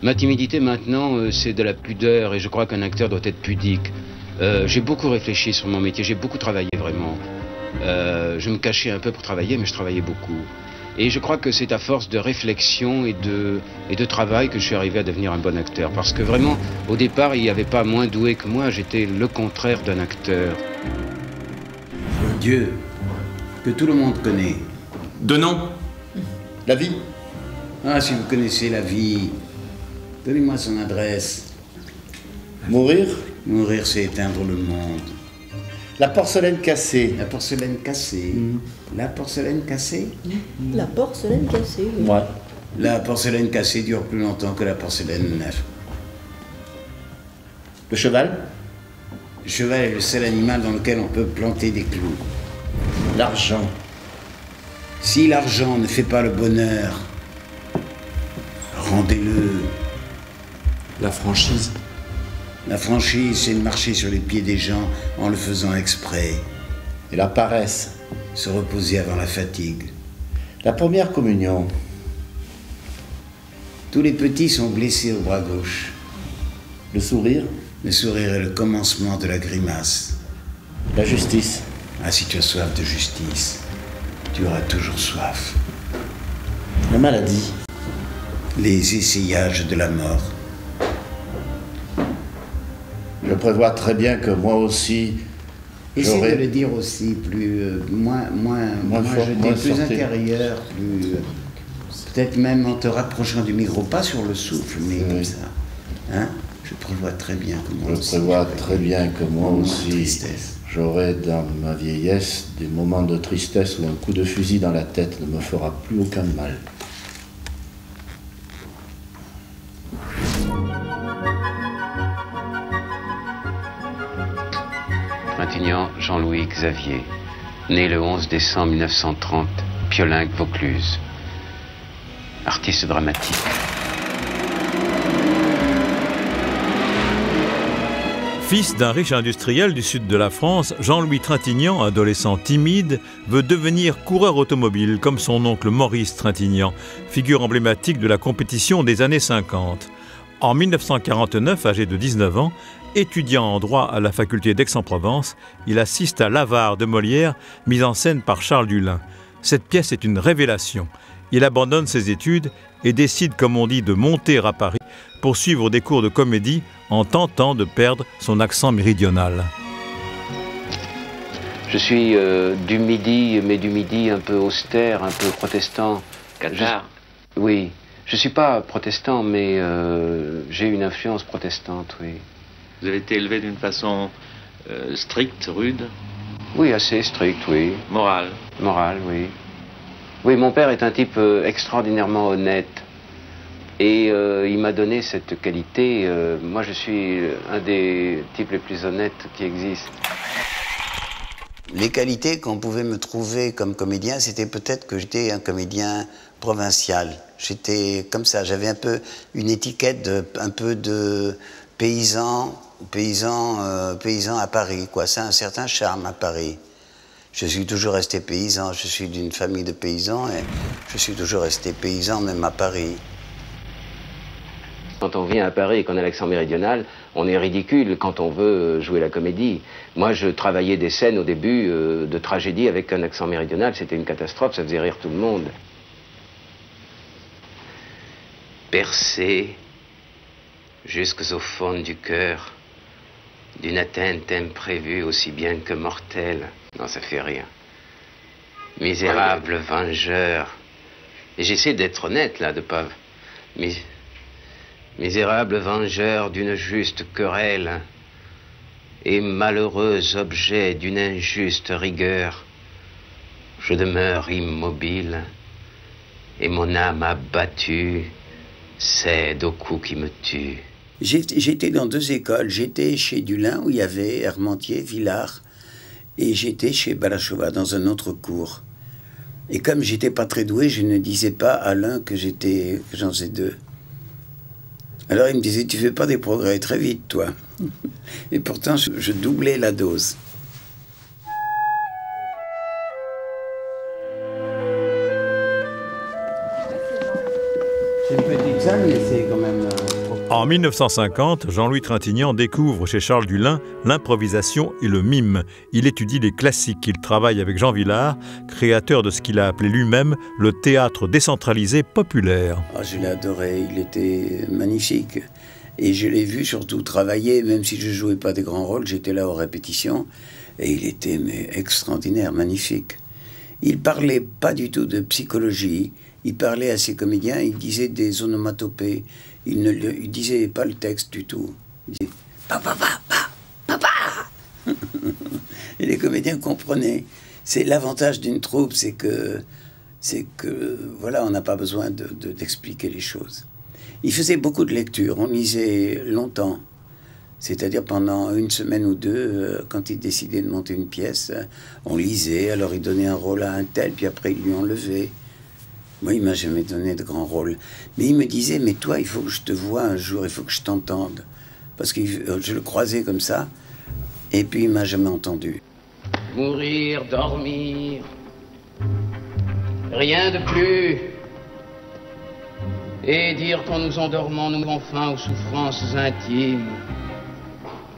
Ma timidité maintenant, c'est de la pudeur et je crois qu'un acteur doit être pudique. J'ai beaucoup réfléchi sur mon métier, j'ai beaucoup travaillé vraiment. Je me cachais un peu pour travailler, mais je travaillais beaucoup. Et je crois que c'est à force de réflexion et de travail que je suis arrivé à devenir un bon acteur. Parce que vraiment, au départ, il n'y avait pas moins doué que moi, j'étais le contraire d'un acteur. Dieu, que tout le monde connaît. De nom. La vie. Ah, si vous connaissez la vie, donnez-moi son adresse. Mourir. Mourir, c'est éteindre le monde. La porcelaine cassée. La porcelaine cassée. La porcelaine cassée. La porcelaine cassée, oui. Ouais. La porcelaine cassée dure plus longtemps que la porcelaine neuve. Le cheval. Le cheval est le seul animal dans lequel on peut planter des clous. L'argent. Si l'argent ne fait pas le bonheur, rendez-le. La franchise. La franchise, c'est de marcher sur les pieds des gens en le faisant exprès. Et la paresse. Se reposer avant la fatigue. La première communion. Tous les petits sont blessés au bras gauche. Le sourire. Le sourire est le commencement de la grimace. La justice. Ah, si tu as soif de justice, tu auras toujours soif. La maladie. Les essayages de la mort. Je prévois très bien que moi aussi, essaye de le dire aussi moins fort, jeté, moins plus sorti. intérieur, plus peut-être même en te rapprochant du micro, pas sur le souffle, mais comme ça. Hein? Je prévois très bien que moi aussi. Je prévois très bien que moi aussi, tristesse. j'aurai dans ma vieillesse des moments de tristesse où un coup de fusil dans la tête ne me fera plus aucun mal. Trintignant Jean-Louis Xavier, né le 11 décembre 1930, Piolingue, Vaucluse. Artiste dramatique. Fils d'un riche industriel du sud de la France, Jean-Louis Trintignant, adolescent timide, veut devenir coureur automobile comme son oncle Maurice Trintignant, figure emblématique de la compétition des années 50. En 1949, âgé de 19 ans, étudiant en droit à la faculté d'Aix-en-Provence, il assiste à l'Avare de Molière, mise en scène par Charles Dulin. Cette pièce est une révélation. Il abandonne ses études et décide, comme on dit, de monter à Paris pour suivre des cours de comédie en tentant de perdre son accent méridional. Je suis du Midi, mais du Midi un peu austère, un peu protestant. Cathare. Oui. Je ne suis pas protestant, mais j'ai une influence protestante, oui. Vous avez été élevé d'une façon stricte, rude, Oui, assez strict, oui. morale. Moral, oui. Oui, mon père est un type extraordinairement honnête. Et il m'a donné cette qualité. Moi, je suis un des types les plus honnêtes qui existent. Les qualités qu'on pouvait me trouver comme comédien, c'était peut-être que j'étais un comédien provincial. J'étais comme ça, j'avais un peu une étiquette un peu de paysan à Paris, quoi. Ça a un certain charme à Paris. Je suis toujours resté paysan, je suis d'une famille de paysans et je suis toujours resté paysan même à Paris. Quand on vient à Paris et qu'on a l'accent méridional, on est ridicule quand on veut jouer la comédie. Moi, je travaillais des scènes au début de tragédie avec un accent méridional, c'était une catastrophe, ça faisait rire tout le monde. Percé jusqu'au fond du cœur d'une atteinte imprévue aussi bien que mortelle. Non, ça fait rire. Misérable vengeur. Et j'essaie d'être honnête, là, de pas... Misérable vengeur d'une juste querelle et malheureux objet d'une injuste rigueur, je demeure immobile et mon âme abattue cède au coup qui me tue. J'étais dans deux écoles. J'étais chez Dulin où il y avait Hermantier, Villard, et j'étais chez Balachova dans un autre cours. Et comme j'étais pas très doué, je ne disais pas à l'un que j'en faisais deux. Alors il me disait, tu fais pas des progrès très vite, toi. Et pourtant, je doublais la dose. C'est une petite salle, mais c'est quand même... En 1950, Jean-Louis Trintignant découvre chez Charles Dullin l'improvisation et le mime. Il étudie les classiques. Il travaille avec Jean Vilar, créateur de ce qu'il a appelé lui-même le théâtre décentralisé populaire. Oh, je l'ai adoré, il était magnifique. Et je l'ai vu surtout travailler, même si je ne jouais pas des grands rôles, j'étais là aux répétitions. Et il était extraordinaire, magnifique. Il parlait pas du tout de psychologie. Il parlait à ses comédiens, il disait des onomatopées. Il ne il disait pas le texte du tout. Il disait « papa, papa, papa !» Et les comédiens comprenaient. C'est l'avantage d'une troupe, c'est que voilà, on n'a pas besoin d'expliquer les choses. Il faisait beaucoup de lectures, on lisait longtemps. C'est-à-dire pendant une semaine ou deux, quand il décidait de monter une pièce, on lisait, alors il donnait un rôle à un tel, puis après il lui enlevait. Moi, il m'a jamais donné de grand rôle. Mais il me disait, mais toi, il faut que je te voie un jour, il faut que je t'entende. Parce que je le croisais comme ça, et puis il m'a jamais entendu. Mourir, dormir, rien de plus. Et dire qu'en nous endormant, nous enfin aux souffrances intimes,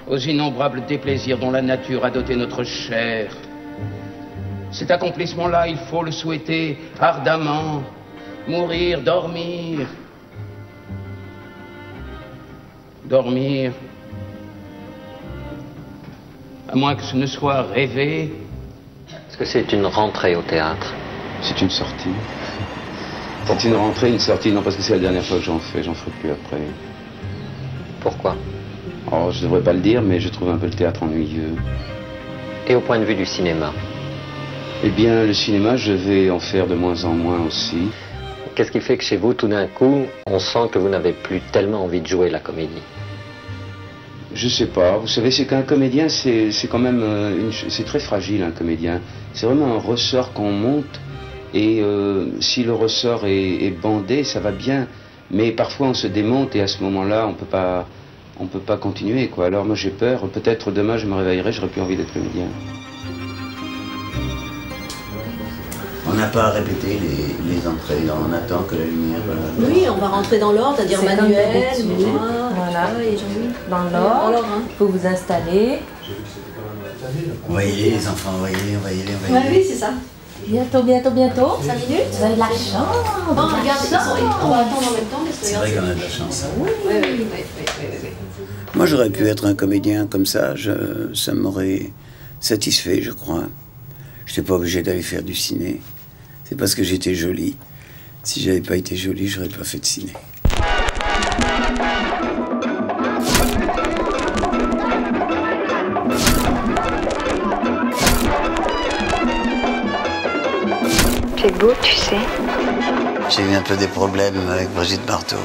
aux innombrables déplaisirs dont la nature a doté notre chair. Cet accomplissement-là, il faut le souhaiter ardemment. Mourir, dormir. Dormir. À moins que ce ne soit rêvé. Est-ce que c'est une rentrée au théâtre? C'est une sortie. C'est une rentrée, une sortie. Non, parce que c'est la dernière fois que j'en fais. J'en ferai plus après. Pourquoi? Oh, je devrais pas le dire, mais je trouve un peu le théâtre ennuyeux. Et au point de vue du cinéma? Eh bien, le cinéma, je vais en faire de moins en moins aussi. Qu'est-ce qui fait que chez vous, tout d'un coup, on sent que vous n'avez plus tellement envie de jouer la comédie? Je sais pas. Vous savez, c'est qu'un comédien, c'est quand même... c'est très fragile, un comédien. C'est vraiment un ressort qu'on monte. Et si le ressort est bandé, ça va bien. Mais parfois, on se démonte et à ce moment-là, on peut pas continuer, quoi. Alors moi, j'ai peur. Peut-être demain, je me réveillerai, j'aurai plus envie d'être comédien. On n'a pas à répéter les entrées, on attend que la lumière... Oui, on va rentrer dans l'ordre, c'est-à-dire Manuel, moi, voilà. et Jean-Louis. Dans l'ordre, vous vous installez. On va y aller, les enfants, on va y aller. Ouais, oui, c'est ça. Bientôt, bientôt, bientôt. 5 minutes. Vous avez de la chance. Non, regarde, on va attendre en même temps. C'est vrai qu'on a de la chance. Oui. Moi, j'aurais pu être un comédien comme ça, ça m'aurait satisfait, je crois. Je n'étais pas obligé d'aller faire du ciné. C'est parce que j'étais jolie. Si j'avais pas été jolie, j'aurais pas fait de ciné. Tu es beau, tu sais. J'ai eu un peu des problèmes avec Brigitte Bardot.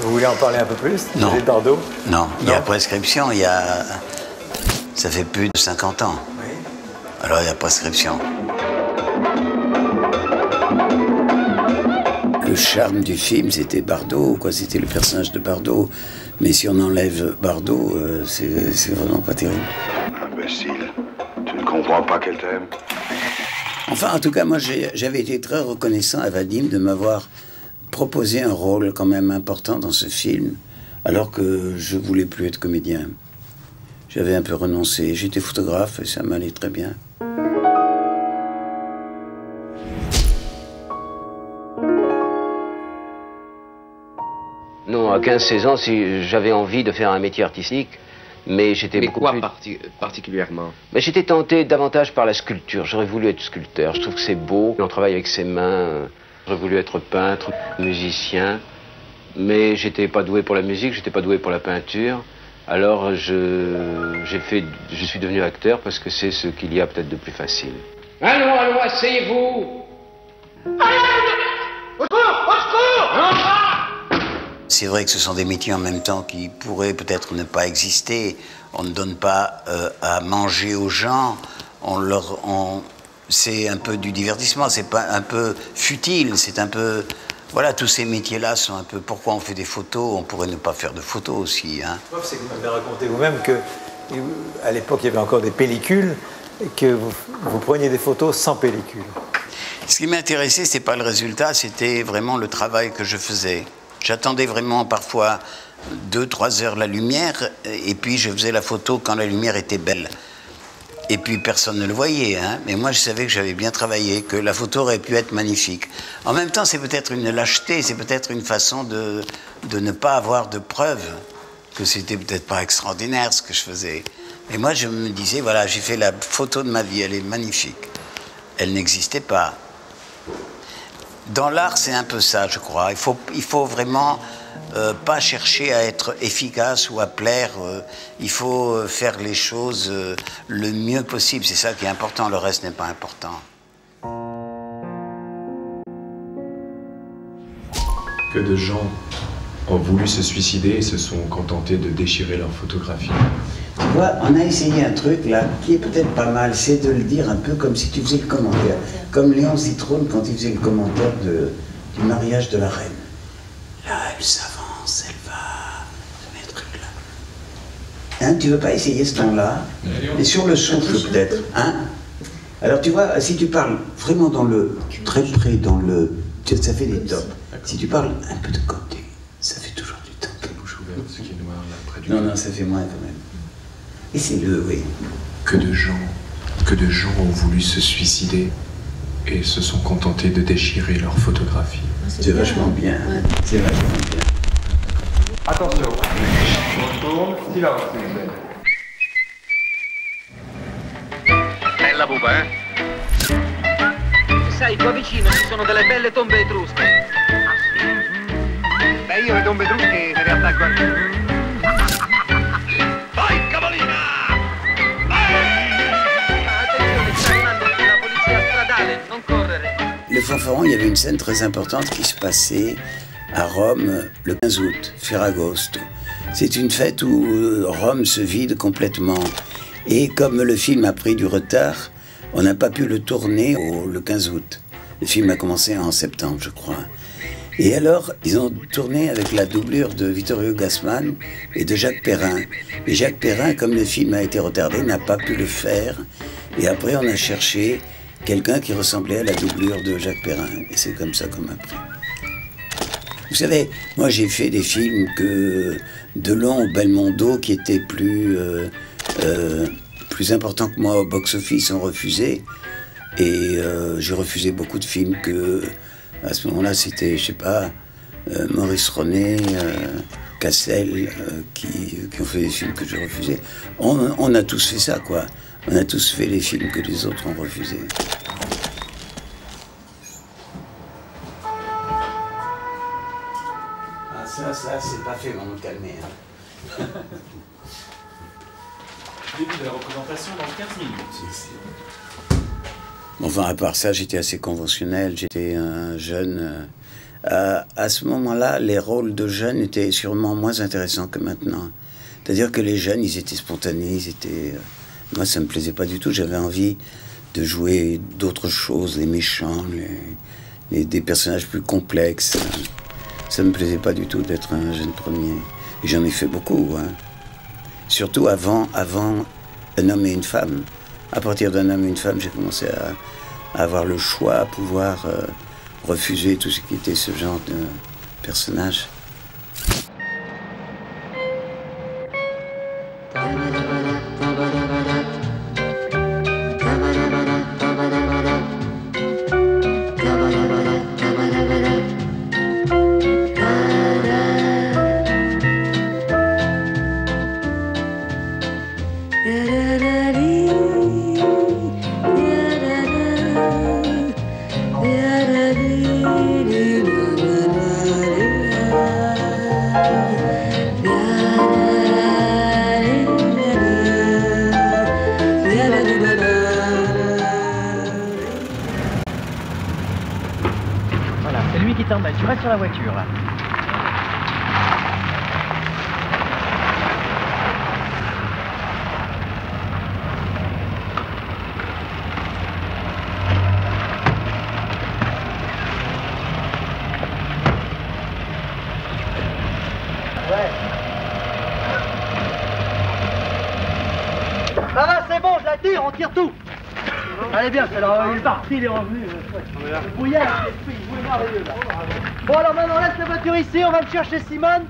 Vous voulez en parler un peu plus? Non. Brigitte Bardot? Non, il y a prescription, ça fait plus de 50 ans. Oui. Alors il y a prescription. Le charme du film, c'était Bardot, quoi. C'était le personnage de Bardot. Mais si on enlève Bardot, c'est vraiment pas terrible. Imbécile. Tu ne comprends pas qu'elle t'aime? Enfin, en tout cas, moi, j'avais été très reconnaissant à Vadim de m'avoir proposé un rôle quand même important dans ce film, alors que je voulais plus être comédien. J'avais un peu renoncé. J'étais photographe et ça m'allait très bien. Non, à 15-16 ans, si j'avais envie de faire un métier artistique, mais j'étais beaucoup quoi plus... particulièrement? Mais j'étais tenté davantage par la sculpture. J'aurais voulu être sculpteur. Je trouve que c'est beau. On travaille avec ses mains. J'aurais voulu être peintre, musicien. Mais j'étais pas doué pour la musique, j'étais pas doué pour la peinture. Alors je suis devenu acteur parce que c'est ce qu'il y a peut-être de plus facile. Allons, asseyez-vous! Au secours! C'est vrai que ce sont des métiers en même temps qui pourraient peut-être ne pas exister. On ne donne pas à manger aux gens. C'est un peu du divertissement. C'est pas un peu futile. C'est un peu... Voilà, tous ces métiers-là sont un peu... Pourquoi on fait des photos? On pourrait ne pas faire de photos aussi. Hein. C'est que vous m'avez raconté vous-même qu'à l'époque, il y avait encore des pellicules et que vous preniez des photos sans pellicule. Ce qui m'intéressait, c'est pas le résultat, c'était vraiment le travail que je faisais. J'attendais vraiment parfois 2-3 heures la lumière, et puis je faisais la photo quand la lumière était belle. Et puis personne ne le voyait, hein, mais moi je savais que j'avais bien travaillé, que la photo aurait pu être magnifique. En même temps, c'est peut-être une lâcheté, c'est peut-être une façon de ne pas avoir de preuves que c'était peut-être pas extraordinaire ce que je faisais. Et moi je me disais, voilà, j'ai fait la photo de ma vie, elle est magnifique. Elle n'existait pas. Dans l'art, c'est un peu ça, je crois. Il faut vraiment pas chercher à être efficace ou à plaire. Il faut faire les choses le mieux possible. C'est ça qui est important, le reste n'est pas important. Que de gens ont voulu se suicider et se sont contentés de déchirer leurs photographies. Tu vois, on a essayé un truc là qui est peut-être pas mal, c'est de le dire un peu comme si tu faisais le commentaire. Comme Léon Zitrone quand il faisait le commentaire du mariage de la reine. Là, elle s'avance, elle va se mettre là. Hein, tu veux pas essayer ce ton-là? Et sur le souffle peut-être, hein? Alors tu vois, si tu parles vraiment dans le, très près dans le, ça fait des tops. Si tu parles un peu de côté, ça fait toujours du top. Bouche ouverte, ce qui est noir là, près du... Non, ça fait moins quand même. Et c'est le, oui. Que de gens ont voulu se suicider et se sont contentés de déchirer leurs photographies. C'est vachement bien. Ouais. C'est vachement bien. Attention, on tourne, silence s'il vous plaît. Bella pupa, eh? Sai, qua vicino ci sono delle belle tombe etrusche. Ah sì? Beh, io le tombe etrusche in realtà guardo. Vai, cavolina! Attenzione, sta arrivando la polizia stradale, non correre. Le Fanfaron, il y avait une scène très importante qui se passait à Rome le 15 août, Ferragosto. C'est une fête où Rome se vide complètement. Et comme le film a pris du retard, on n'a pas pu le tourner le 15 août. Le film a commencé en septembre, je crois. Et alors, ils ont tourné avec la doublure de Vittorio Gassman et de Jacques Perrin. Et Jacques Perrin, comme le film a été retardé, n'a pas pu le faire. Et après, on a cherché quelqu'un qui ressemblait à la doublure de Jacques Perrin. Et c'est comme ça qu'on m'a pris. Vous savez, moi j'ai fait des films que Delon ou Belmondo, qui étaient plus importants que moi au box-office, ont refusé. Et j'ai refusé beaucoup de films que, à ce moment-là, c'était, je sais pas, Maurice René, Cassel, qui ont fait des films que j'ai refusés. On a tous fait ça, quoi. On a tous fait les films que les autres ont refusés. Ça, c'est pas fait, on va me calmer. Hein. Début de la représentation dans 15 minutes. Enfin, à part ça, j'étais assez conventionnel. J'étais un jeune. À ce moment-là, les rôles de jeunes étaient sûrement moins intéressants que maintenant. C'est-à-dire que les jeunes, ils étaient spontanés, ils étaient... Moi, ça me plaisait pas du tout. J'avais envie de jouer d'autres choses, les méchants, des personnages plus complexes. Ça me plaisait pas du tout d'être un jeune premier. Et j'en ai fait beaucoup, hein. Surtout avant Un homme et une femme. À partir d'Un homme et une femme, j'ai commencé à avoir le choix, à pouvoir refuser tout ce qui était ce genre de personnage. Tu restes sur la voiture, là. Ouais. Ça va, c'est bon, je la tire, on tire tout. Allez bien, alors il est parti, il est revenu. Le brouillard, il est merveilleux là. Bon alors maintenant on laisse la voiture ici, on va me chercher Simone.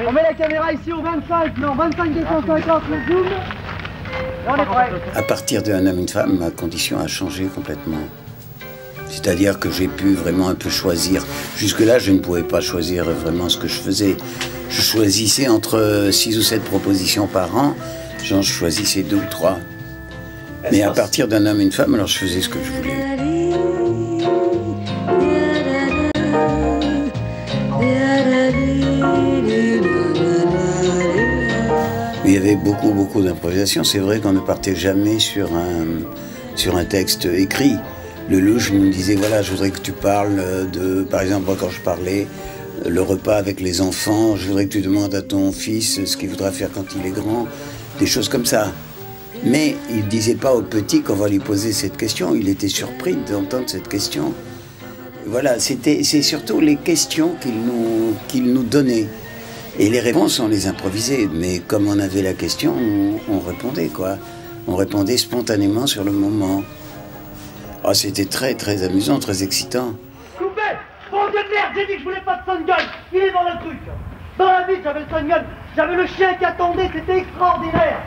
On met la caméra ici au 25, non 25 250, le zoom. Et on est prêt. À partir d'Un homme, une femme, ma condition a changé complètement. C'est-à-dire que j'ai pu vraiment un peu choisir. Jusque-là, je ne pouvais pas choisir vraiment ce que je faisais. Je choisissais entre 6 ou 7 propositions par an. J'en choisissais 2 ou 3. Mais à partir d'Un homme, une femme, alors je faisais ce que je voulais. Il y avait beaucoup d'improvisation. C'est vrai qu'on ne partait jamais sur un texte écrit. Lelouch me disait, voilà, je voudrais que tu parles de, par exemple, moi quand je parlais, le repas avec les enfants, je voudrais que tu demandes à ton fils ce qu'il voudra faire quand il est grand, des choses comme ça. Mais il ne disait pas au petit qu'on va lui poser cette question, il était surpris d'entendre cette question. Voilà, c'est surtout les questions qu'il nous donnait. Et les réponses, on les improvisait, mais comme on avait la question, on répondait, quoi. On répondait spontanément sur le moment. Oh, c'était très amusant, très excitant. Coupé! Bon Dieu de merde, j'ai dit que je voulais pas de son gun. Il est dans le truc. Dans la vie, j'avais le son gun. J'avais le chien qui attendait, c'était extraordinaire.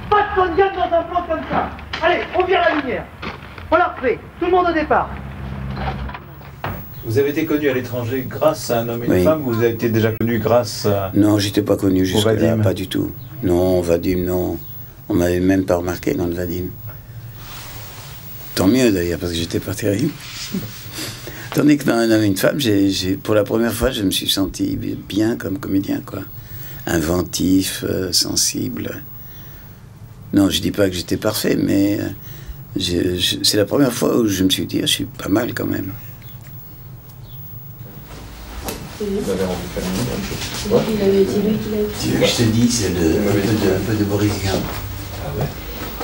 Pas de son gun dans un plan comme ça. Allez, on vire la lumière. On la refait. Tout le monde au départ. Vous avez été connu à l'étranger grâce à Un homme et une femme, ou vous avez été déjà connu grâce à... Non, j'étais pas connu jusque-là, pas du tout. Non, Vadim, non. On m'avait même pas remarqué dans le Vadim. Tant mieux d'ailleurs, parce que j'étais pas terrible. Tandis que dans Un homme et une femme, pour la première fois, je me suis senti bien comme comédien, quoi. Inventif, sensible. Non, je dis pas que j'étais parfait, mais c'est la première fois où je me suis dit, je suis pas mal quand même. Vous avez rendu famille, ouais. Il avait été lui qui l'a eu. Tu veux que je te dise un peu de Boris Vian. Ah ouais.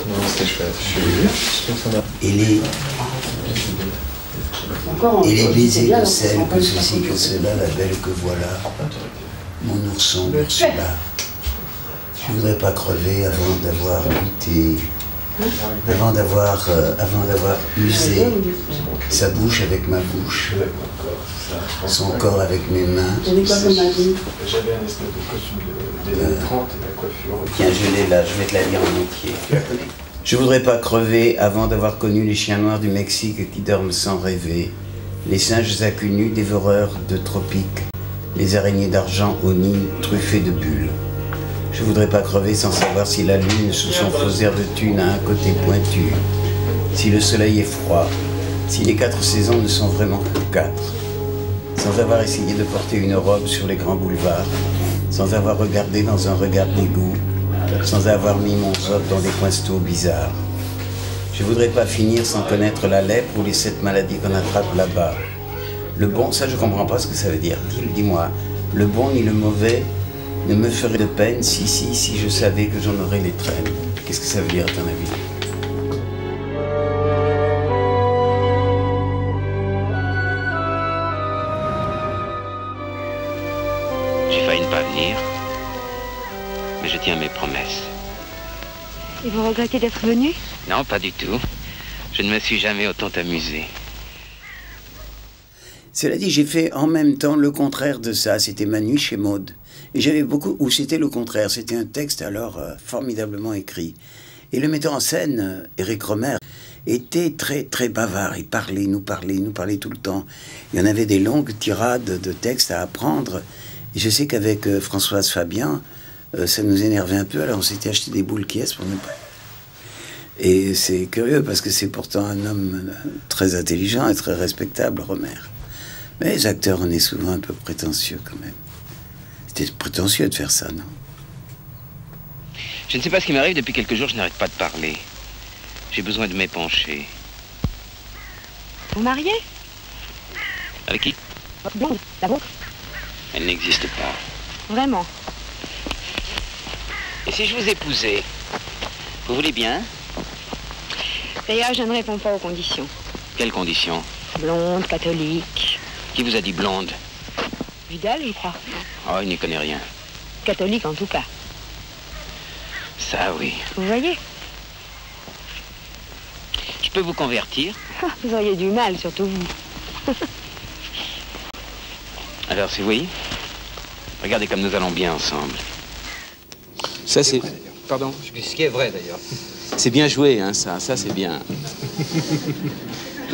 Non, c'est chouette. Je trouve ça. Et les baisers de sel, que ceci, que cela, la belle que voilà, mon ourson, Ursula. Je voudrais pas crever avant d'avoir goûté, avant d'avoir usé sa bouche avec ma bouche, son corps avec mes mains. J'avais un espèce de costume des années 30 et la coiffure. Tiens, je l'ai là, je vais te la lire en entier. Tu la connais ? Je voudrais pas crever avant d'avoir connu les chiens noirs du Mexique qui dorment sans rêver, les singes à cul nu dévoreurs de tropiques, les araignées d'argent au nid truffées de bulles. Je voudrais pas crever sans savoir si la lune sous son faux air de thune a un côté pointu, si le soleil est froid, si les 4 saisons ne sont vraiment que 4, sans avoir essayé de porter une robe sur les grands boulevards, sans avoir regardé dans un regard d'égout, sans avoir mis mon zop dans des coinstos bizarres. Je voudrais pas finir sans connaître la lèpre ou les 7 maladies qu'on attrape là-bas. Le bon, ça je comprends pas ce que ça veut dire. Dis-moi, le bon ni le mauvais ne me ferait de peine si je savais que j'en aurais les traînes. Qu'est-ce que ça veut dire à ton avis ? J'ai failli ne pas venir, mais je tiens mes promesses. Et vous regrettez d'être venu ? Non, pas du tout. Je ne me suis jamais autant amusé. Cela dit, j'ai fait en même temps le contraire de ça. C'était Ma nuit chez Maud. Et j'avais beaucoup... Ou c'était le contraire. C'était un texte alors formidablement écrit. Et le metteur en scène, Éric Romer, était très bavard. Il nous parlait tout le temps. Il y en avait des longues tirades de textes à apprendre. Et je sais qu'avec Françoise Fabien, ça nous énervait un peu. Alors on s'était acheté des boules qui pour ne pas... Et c'est curieux parce que c'est pourtant un homme très intelligent et très respectable, Romer. Mais les acteurs, on est souvent un peu prétentieux quand même. C'était prétentieux de faire ça, non? Je ne sais pas ce qui m'arrive, depuis quelques jours, je n'arrête pas de parler. J'ai besoin de m'épancher. Vous mariez? Avec qui? Votre blonde, la vôtre? Elle n'existe pas. Vraiment? Et si je vous épousais? Vous voulez bien? D'ailleurs, je ne réponds pas aux conditions. Quelles conditions? Blonde, catholique. Qui vous a dit blonde? Vidal, je crois. Oh, il n'y connaît rien. Catholique, en tout cas. Ça, oui. Vous voyez? Je peux vous convertir? Vous auriez du mal, surtout vous. Alors, c'est oui? Regardez comme nous allons bien ensemble. Ça, c'est... Pardon? Ce qui est vrai, d'ailleurs. C'est bien joué, hein, ça c'est bien.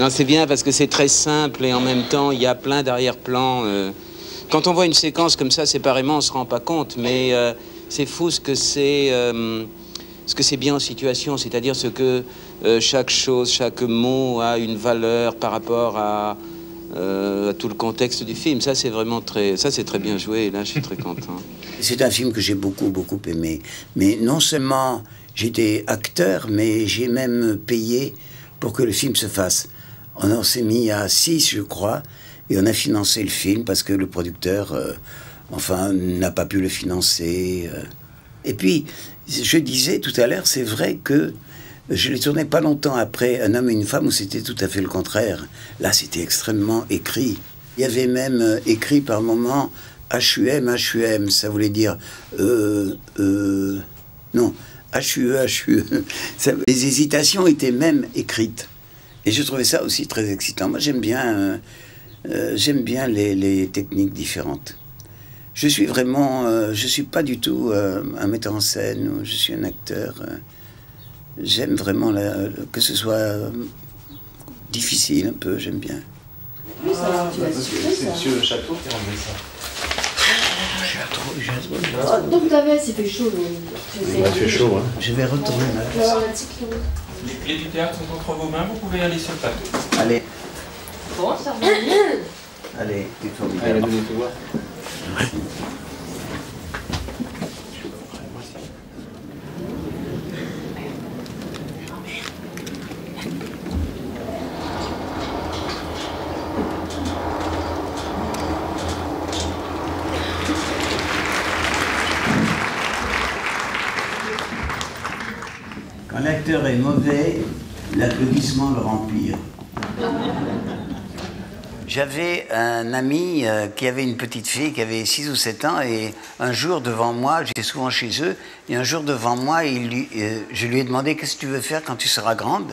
Non, c'est bien parce que c'est très simple et en même temps, il y a plein d'arrière-plans. Quand on voit une séquence comme ça, séparément, on se rend pas compte, mais c'est fou ce que c'est bien en situation, c'est-à-dire ce que chaque chose, chaque mot a une valeur par rapport à tout le contexte du film. Ça, c'est vraiment très bien joué, et là, je suis très content. C'est un film que j'ai beaucoup aimé. Mais non seulement j'étais acteur, mais j'ai même payé pour que le film se fasse. On en s'est mis à 6, je crois, et on a financé le film parce que le producteur, n'a pas pu le financer. Et puis, je disais tout à l'heure, c'est vrai que je l'ai tourné pas longtemps après Un homme et une femme où c'était tout à fait le contraire. Là, c'était extrêmement écrit. Il y avait même écrit par moments HUM, ça voulait dire non, HUE. Les hésitations étaient même écrites. Et je trouvais ça aussi très excitant. Moi, j'aime bien les techniques différentes. Je suis vraiment, je suis pas du tout un metteur en scène, ou je suis un acteur. J'aime vraiment que ce soit difficile un peu, j'aime bien. Oui, ça, c'est Monsieur Château qui a enlevé ça. Donc t'avais, il fait chaud. Il fait chaud, hein. Je vais retourner là. Les clés du théâtre sont entre vos mains, vous pouvez aller sur le plateau. Allez. Bon, ça va bien. Allez, il faut me Allez, donnez tout voir. Quand l'acteur est mauvais, l'applaudissement le rend pire. J'avais un ami qui avait une petite fille qui avait 6 ou 7 ans et un jour devant moi, j'étais souvent chez eux, et un jour devant moi, je lui ai demandé « Qu'est-ce que tu veux faire quand tu seras grande ?»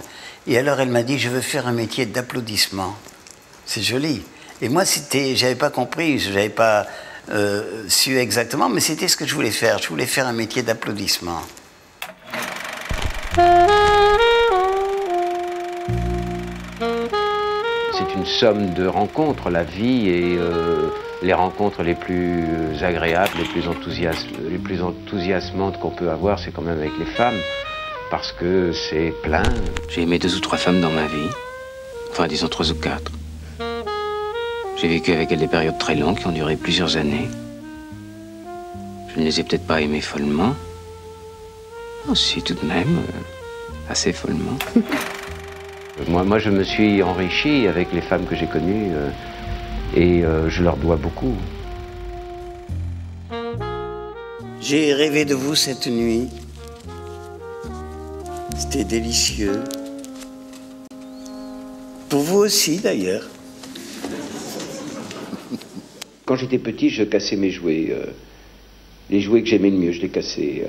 Et alors elle m'a dit « Je veux faire un métier d'applaudissement. » C'est joli. Et moi, j'avais pas compris, je n'avais pas su exactement, mais c'était ce que je voulais faire. Je voulais faire un métier d'applaudissement. C'est une somme de rencontres, la vie, et les rencontres les plus agréables, les plus enthousiasmantes qu'on peut avoir, c'est quand même avec les femmes, parce que c'est plein. J'ai aimé 2 ou 3 femmes dans ma vie, enfin disons 3 ou 4. J'ai vécu avec elles des périodes très longues qui ont duré plusieurs années. Je ne les ai peut-être pas aimées follement. Oh, si, tout de même, assez follement. Moi, je me suis enrichi avec les femmes que j'ai connues et je leur dois beaucoup. J'ai rêvé de vous cette nuit. C'était délicieux. Pour vous aussi, d'ailleurs. Quand j'étais petit, je cassais mes jouets. Les jouets que j'aimais le mieux, je les cassais.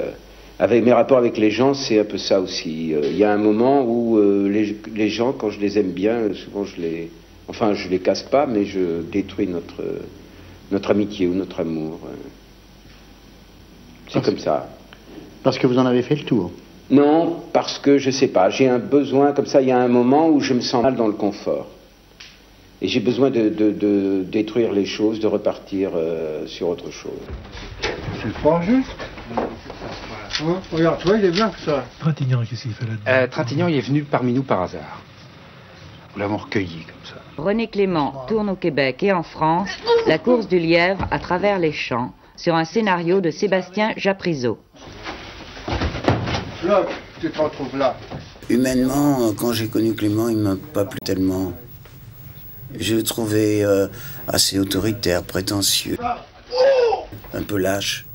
Avec mes rapports avec les gens, c'est un peu ça aussi. Il y a un moment où les gens, quand je les aime bien, souvent je les casse pas, mais je détruis notre amitié ou notre amour. C'est comme ça. Parce que vous en avez fait le tour? Non, parce que je sais pas, j'ai un besoin comme ça, il y a un moment où je me sens mal dans le confort. Et j'ai besoin de détruire les choses, de repartir sur autre chose. C'est pas juste. Hein, regarde, toi, il est bien que ça. Trintignant, qu'est-ce qu'il fait là-dedans? Trintignant, il est venu parmi nous par hasard. Nous l'avons recueilli comme ça. René Clément tourne au Québec et en France la course du lièvre à travers les champs sur un scénario de Sébastien Japrisot. Là, tu te retrouves là. Humainement, quand j'ai connu Clément, il ne m'a pas plu tellement. Je le trouvais assez autoritaire, prétentieux, un peu lâche.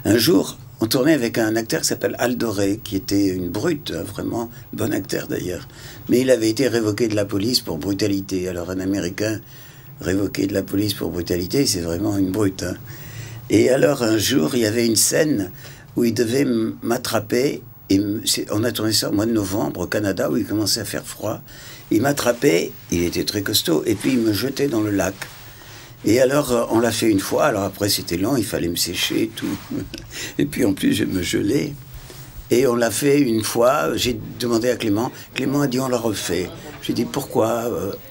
Un jour, on tournait avec un acteur qui s'appelle Al Doré, qui était une brute, vraiment, bon acteur d'ailleurs. Mais il avait été révoqué de la police pour brutalité. Alors un Américain révoqué de la police pour brutalité, c'est vraiment une brute. Hein. Et alors un jour, il y avait une scène où il devait m'attraper On a tourné ça au mois de novembre au Canada où il commençait à faire froid. Il m'attrapait, il était très costaud, et puis il me jetait dans le lac. Et alors, on l'a fait une fois, alors après c'était long, il fallait me sécher et tout. Et puis en plus, je me gelais. Et on l'a fait une fois, j'ai demandé à Clément. Clément a dit, on l'a refait. J'ai dit, pourquoi?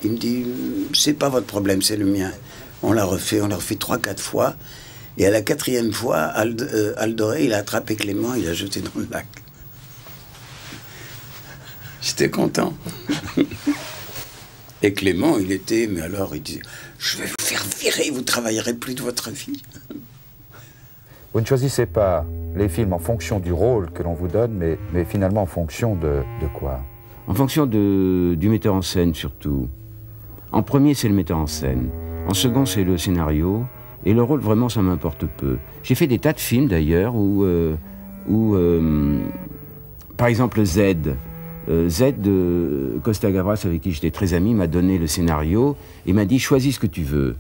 Il me dit, c'est pas votre problème, c'est le mien. On l'a refait 3-4 fois. Et à la 4e fois, Aldoré, il a attrapé Clément, il l'a jeté dans le lac. J'étais content. Et Clément, il était, mais alors, il disait, je vais vous faire virer, vous travaillerez plus de votre vie. Vous ne choisissez pas les films en fonction du rôle que l'on vous donne, mais finalement en fonction de quoi? En fonction du metteur en scène, surtout. En premier, c'est le metteur en scène. En second, c'est le scénario. Et le rôle, vraiment, ça m'importe peu. J'ai fait des tas de films, d'ailleurs, où par exemple, Z de Costa Gavras, avec qui j'étais très ami, m'a donné le scénario et m'a dit « Choisis ce que tu veux ».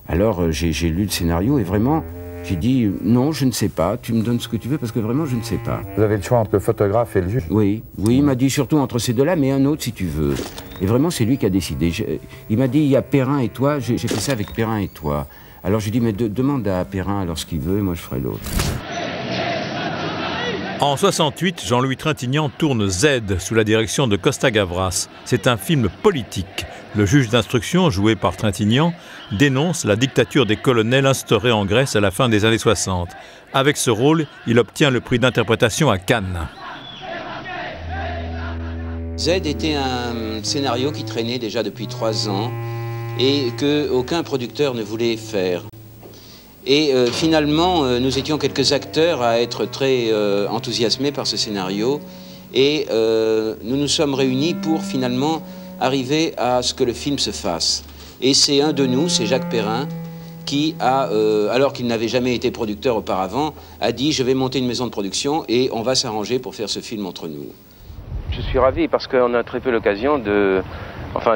Alors, j'ai lu le scénario et vraiment, j'ai dit « Non, je ne sais pas, tu me donnes ce que tu veux parce que vraiment, je ne sais pas ». Vous avez le choix entre le photographe et le juge? Oui, il m'a dit surtout entre ces deux-là, mais un autre si tu veux. Et vraiment, c'est lui qui a décidé. Il m'a dit « Il y a Perrin et toi », j'ai fait ça avec Perrin et toi. Alors j'ai dit, mais demande à Perrin alors ce qu'il veut, et moi je ferai l'autre. En 68, Jean-Louis Trintignant tourne Z sous la direction de Costa Gavras. C'est un film politique. Le juge d'instruction, joué par Trintignant, dénonce la dictature des colonels instaurée en Grèce à la fin des années 60. Avec ce rôle, il obtient le prix d'interprétation à Cannes. Z était un scénario qui traînait déjà depuis 3 ans. Et qu'aucun producteur ne voulait faire. Et finalement, nous étions quelques acteurs à être très enthousiasmés par ce scénario. Et nous nous sommes réunis pour finalement arriver à ce que le film se fasse. Et c'est un de nous, c'est Jacques Perrin, qui a, alors qu'il n'avait jamais été producteur auparavant, a dit « Je vais monter une maison de production et on va s'arranger pour faire ce film entre nous ». Je suis ravi parce qu'on a très peu l'occasion de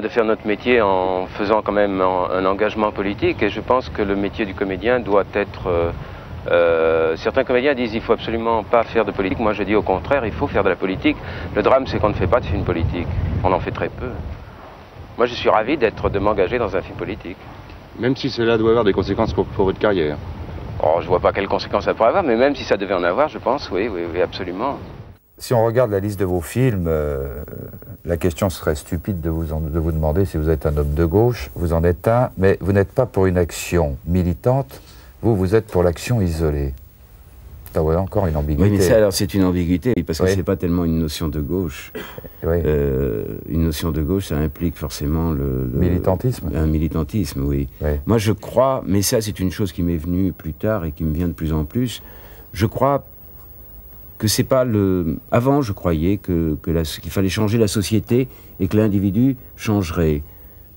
faire notre métier en faisant quand même un engagement politique. Et je pense que le métier du comédien doit être... certains comédiens disent il faut absolument pas faire de politique. Moi je dis au contraire, il faut faire de la politique. Le drame c'est qu'on ne fait pas de film politique. On en fait très peu. Moi je suis ravi de m'engager dans un film politique. Même si cela doit avoir des conséquences pour votre carrière? Oh, je vois pas quelles conséquences ça pourrait avoir, mais même si ça devait en avoir, je pense, oui, absolument. Si on regarde la liste de vos films, la question serait stupide de vous demander si vous êtes un homme de gauche. Vous en êtes un, mais vous n'êtes pas pour une action militante, vous êtes pour l'action isolée. Là, voilà encore une ambiguïté. Oui, mais ça, alors, c'est une ambiguïté, parce que c'est pas tellement une notion de gauche. Oui. Une notion de gauche, ça implique forcément militantisme. Un militantisme, oui. Moi, je crois, mais ça, c'est une chose qui m'est venue plus tard et qui me vient de plus en plus, je crois que c'est pas le... Avant, je croyais qu'il fallait changer la société et que l'individu changerait.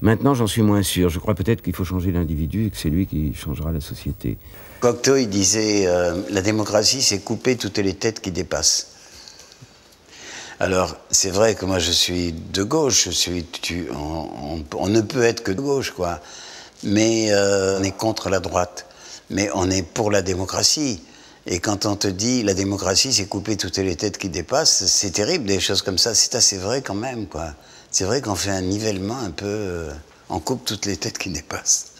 Maintenant, j'en suis moins sûr. Je crois peut-être qu'il faut changer l'individu et que c'est lui qui changera la société. Cocteau, il disait la démocratie, c'est couper toutes les têtes qui dépassent. Alors, c'est vrai que moi, je suis de gauche. On ne peut être que de gauche, quoi. Mais on est contre la droite. Mais on est pour la démocratie. Et quand on te dit la démocratie, c'est couper toutes les têtes qui dépassent, c'est terrible, des choses comme ça. C'est assez vrai quand même, quoi. C'est vrai qu'on fait un nivellement un peu... on coupe toutes les têtes qui dépassent.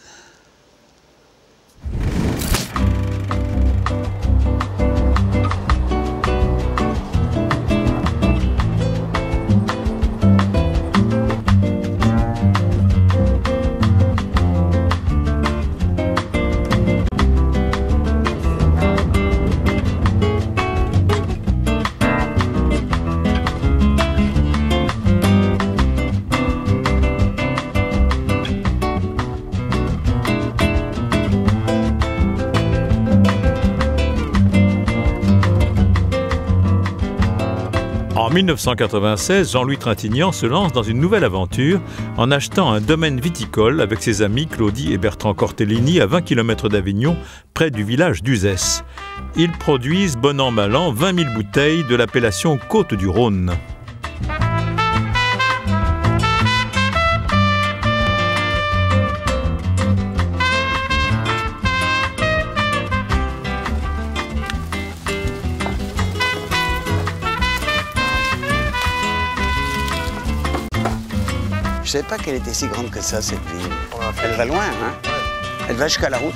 En 1996, Jean-Louis Trintignant se lance dans une nouvelle aventure en achetant un domaine viticole avec ses amis Claudie et Bertrand Cortellini à 20 km d'Avignon, près du village d'Uzès. Ils produisent bon an mal an 20 000 bouteilles de l'appellation Côte du Rhône. savais pas qu'elle était si grande que ça, cette ville. Elle va loin, hein? Elle va jusqu'à la route.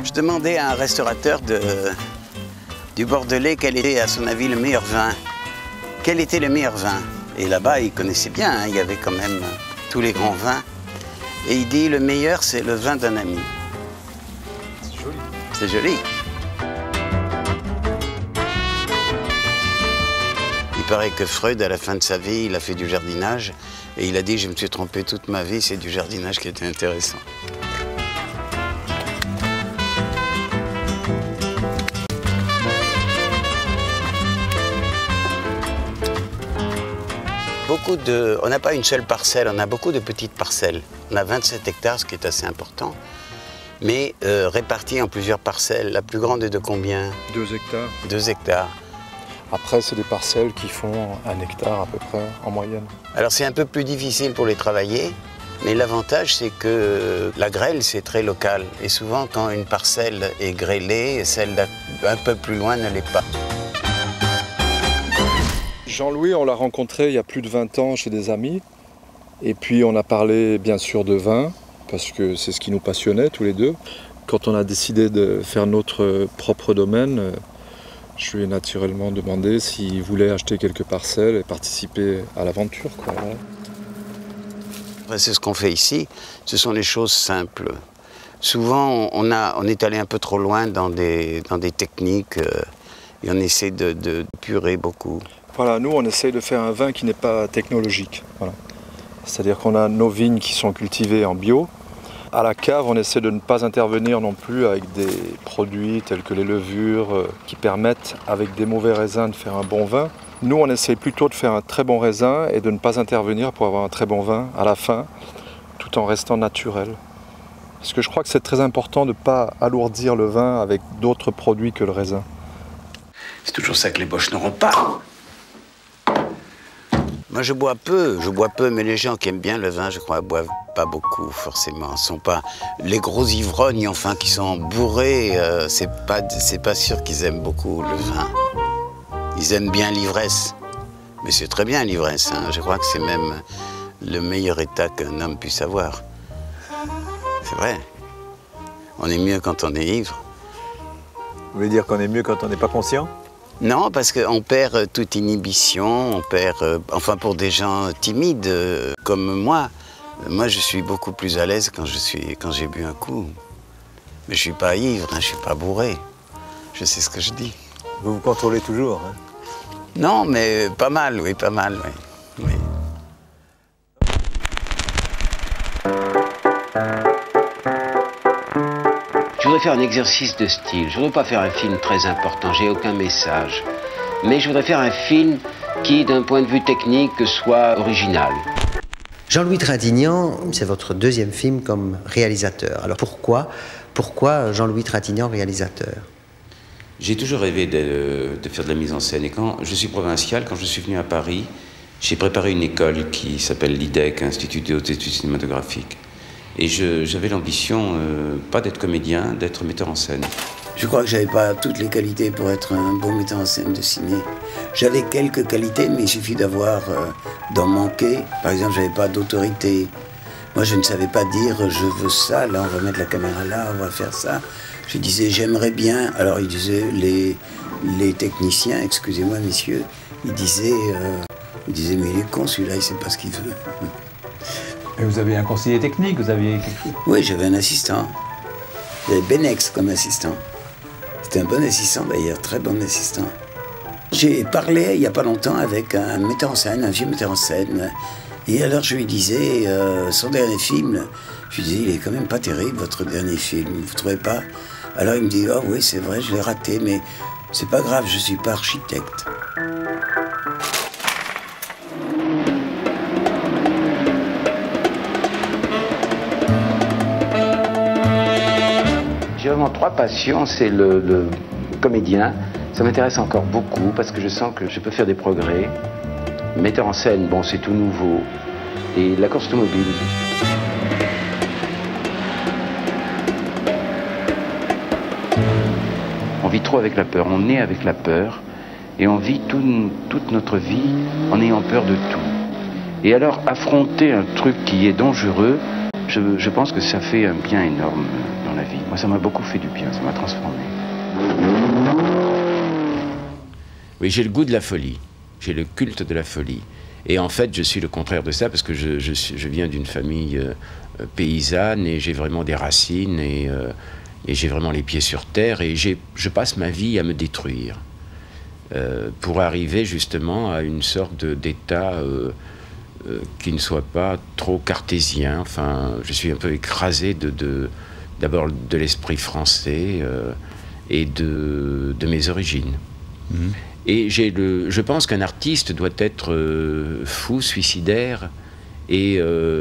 Je demandais à un restaurateur du Bordelais quel était, à son avis, le meilleur vin. Quel était le meilleur vin? Et là-bas, il connaissait bien, hein, il y avait quand même tous les grands vins. Et il dit, le meilleur, c'est le vin d'un ami. C'est joli. C'est joli. Il paraît que Freud, à la fin de sa vie, il a fait du jardinage. Et il a dit, je me suis trompé toute ma vie, c'est du jardinage qui était intéressant. On n'a pas une seule parcelle, on a beaucoup de petites parcelles. On a 27 hectares, ce qui est assez important, mais répartis en plusieurs parcelles. La plus grande est de combien? 2 hectares. 2 hectares. Après, c'est des parcelles qui font 1 hectare à peu près, en moyenne. Alors c'est un peu plus difficile pour les travailler, mais l'avantage c'est que la grêle, c'est très local. Et souvent, quand une parcelle est grêlée, celle d'un peu plus loin ne l'est pas. Jean-Louis, on l'a rencontré il y a plus de 20 ans chez des amis. Et puis on a parlé bien sûr de vin, parce que c'est ce qui nous passionnait tous les deux. Quand on a décidé de faire notre propre domaine, je lui ai naturellement demandé s'il voulait acheter quelques parcelles et participer à l'aventure, quoi. Voilà. C'est ce qu'on fait ici, ce sont des choses simples. Souvent, on est allé un peu trop loin dans des techniques et on essaie de purer beaucoup. Voilà, nous on essaye de faire un vin qui n'est pas technologique. Voilà. C'est-à-dire qu'on a nos vignes qui sont cultivées en bio. À la cave, on essaie de ne pas intervenir non plus avec des produits tels que les levures qui permettent, avec des mauvais raisins, de faire un bon vin. Nous, on essaie plutôt de faire un très bon raisin et de ne pas intervenir pour avoir un très bon vin à la fin, tout en restant naturel. Parce que je crois que c'est très important de ne pas alourdir le vin avec d'autres produits que le raisin. C'est toujours ça que les Boches n'auront pas. Moi, je bois peu, mais les gens qui aiment bien le vin, je crois, boivent pas beaucoup, forcément. Ce sont pas les gros ivrognes, enfin, qui sont bourrés, c'est pas sûr qu'ils aiment beaucoup le vin. Ils aiment bien l'ivresse, mais c'est très bien l'ivresse, hein. Je crois que c'est même le meilleur état qu'un homme puisse avoir. C'est vrai. On est mieux quand on est ivre. Vous voulez dire qu'on est mieux quand on n'est pas conscient? Non, parce qu'on perd toute inhibition, on perd, enfin pour des gens timides comme moi je suis beaucoup plus à l'aise quand j'ai bu un coup. Mais je suis pas ivre, hein, je suis pas bourré. Je sais ce que je dis. Vous vous contrôlez toujours, hein? Non, mais pas mal, oui, pas mal, oui. Oui. Je voudrais faire un exercice de style. Je ne voudrais pas faire un film très important, j'ai aucun message. Mais je voudrais faire un film qui, d'un point de vue technique, soit original. Jean-Louis Trintignant, c'est votre deuxième film comme réalisateur. Alors pourquoi Jean-Louis Trintignant réalisateur? J'ai toujours rêvé de faire de la mise en scène. Et quand je suis provincial, quand je suis venu à Paris, j'ai préparé une école qui s'appelle l'IDEC, Institut des hautes études cinématographiques. Et j'avais l'ambition, pas d'être comédien, d'être metteur en scène. Je crois que j'avais pas toutes les qualités pour être un bon metteur en scène de ciné. J'avais quelques qualités, mais il suffit d'en manquer. Par exemple, j'avais pas d'autorité. Moi, je ne savais pas dire « je veux ça, là, on va mettre la caméra là, on va faire ça ». Je disais « j'aimerais bien ». Alors, ils disaient, les techniciens, excusez-moi, messieurs, ils disaient « mais il est con, celui-là, il sait pas ce qu'il veut ». Et vous avez un conseiller technique, vous aviez quelque chose? Oui, j'avais un assistant. J'avais Benex comme assistant. C'était un bon assistant d'ailleurs, très bon assistant. J'ai parlé il n'y a pas longtemps avec un metteur en scène, un vieux metteur en scène. Et alors je lui disais, son dernier film, je lui disais, il est quand même pas terrible votre dernier film, vous trouvez pas? Alors il me dit, oh oui c'est vrai, je l'ai raté, mais c'est pas grave, je suis pas architecte. J'ai vraiment 3 passions, c'est le comédien. Ça m'intéresse encore beaucoup parce que je sens que je peux faire des progrès. metteur en scène, bon, c'est tout nouveau. Et la course automobile. On vit trop avec la peur, on est avec la peur, et on vit toute notre vie en ayant peur de tout. Et alors, affronter un truc qui est dangereux, je pense que ça fait un bien énorme dans la vie. Moi, ça m'a beaucoup fait du bien, ça m'a transformé. Oui, j'ai le goût de la folie, j'ai le culte de la folie. Et en fait, je suis le contraire de ça, parce que je viens d'une famille paysanne, et j'ai vraiment des racines, et j'ai vraiment les pieds sur terre, et je passe ma vie à me détruire, pour arriver justement à une sorte d'état qui ne soit pas trop cartésien. Enfin, je suis un peu écrasé d'abord de l'esprit français et de mes origines. Mmh. Et je pense qu'un artiste doit être fou, suicidaire, et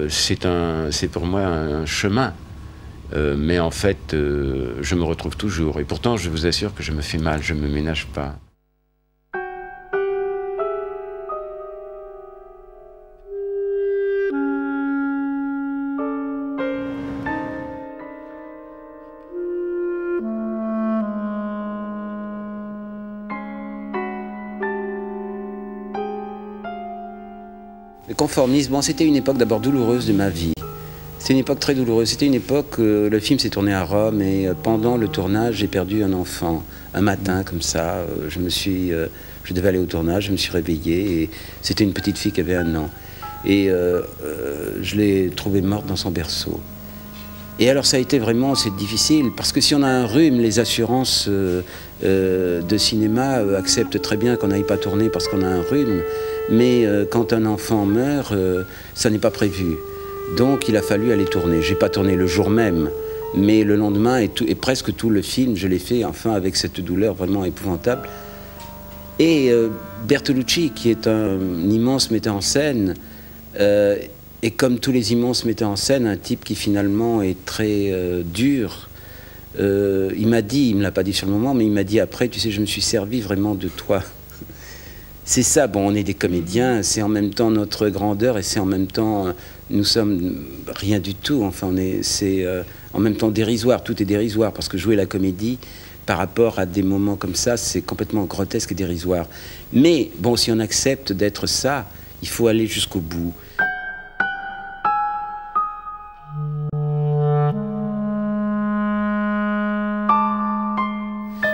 c'est pour moi un chemin. Mais en fait, je me retrouve toujours. Et pourtant, je vous assure que je me fais mal, je ne me ménage pas. Le conformisme, bon, c'était une époque d'abord douloureuse de ma vie. C'était une époque très douloureuse. C'était une époque, le film s'est tourné à Rome, et pendant le tournage, j'ai perdu un enfant. Un matin, comme ça, je devais aller au tournage, je me suis réveillé, et c'était une petite fille qui avait 1 an. Et je l'ai trouvée morte dans son berceau. Et alors ça a été vraiment, c'est difficile, parce que si on a un rhume, les assurances de cinéma acceptent très bien qu'on n'aille pas tourner parce qu'on a un rhume, mais quand un enfant meurt, ça n'est pas prévu. Donc il a fallu aller tourner. J'ai pas tourné le jour même, mais le lendemain et presque tout le film, je l'ai fait enfin avec cette douleur vraiment épouvantable. Et Bertolucci, qui est un immense metteur en scène, et comme tous les immenses metteurs en scène, un type qui finalement est très dur. Il m'a dit, il me l'a pas dit sur le moment, mais il m'a dit après, tu sais, je me suis servi vraiment de toi. C'est ça, bon, on est des comédiens, c'est en même temps notre grandeur, et c'est en même temps, nous sommes rien du tout, enfin, c'est en même temps dérisoire, tout est dérisoire, parce que jouer la comédie, par rapport à des moments comme ça, c'est complètement grotesque et dérisoire. Mais, bon, si on accepte d'être ça, il faut aller jusqu'au bout.